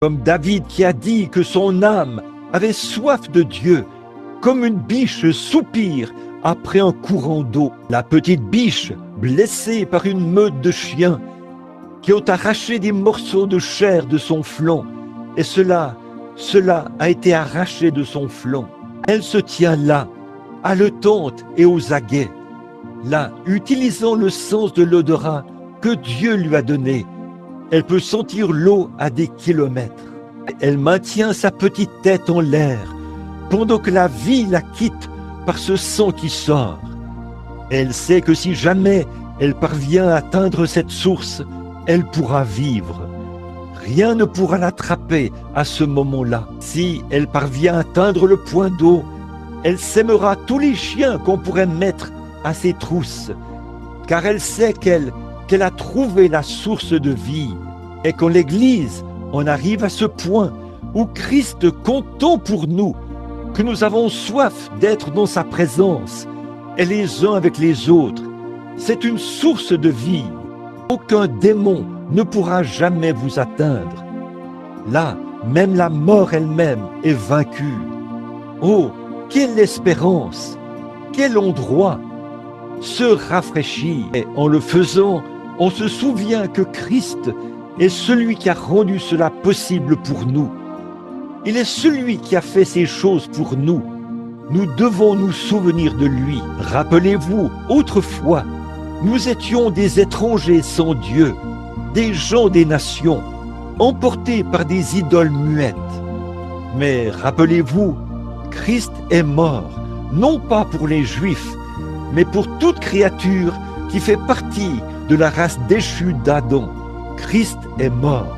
Comme David qui a dit que son âme avait soif de Dieu, comme une biche soupire après un courant d'eau. La petite biche, blessée par une meute de chiens, qui ont arraché des morceaux de chair de son flanc, et cela a été arraché de son flanc. Elle se tient là, haletante et aux aguets, là, utilisant le sens de l'odorat que Dieu lui a donné. Elle peut sentir l'eau à des kilomètres. Elle maintient sa petite tête en l'air, pendant que la vie la quitte par ce sang qui sort. Elle sait que si jamais elle parvient à atteindre cette source, elle pourra vivre. Rien ne pourra l'attraper à ce moment-là. Si elle parvient à atteindre le point d'eau, elle sèmera tous les chiens qu'on pourrait mettre à ses trousses, car elle sait qu'elle a trouvé la source de vie. Et quand l'Église en arrive à ce point où Christ compte tant pour nous, que nous avons soif d'être dans sa présence, et les uns avec les autres, c'est une source de vie. Aucun démon ne pourra jamais vous atteindre. Là, même la mort elle-même est vaincue. Oh, quelle espérance! Quel endroit! Se rafraîchir. Et en le faisant, on se souvient que Christ est celui qui a rendu cela possible pour nous. Il est celui qui a fait ces choses pour nous. Nous devons nous souvenir de lui. Rappelez-vous, autrefois, nous étions des étrangers sans Dieu, des gens des nations, emportés par des idoles muettes. Mais rappelez-vous, Christ est mort, non pas pour les Juifs, mais pour toute créature qui fait partie de la race déchue d'Adam. Christ est mort.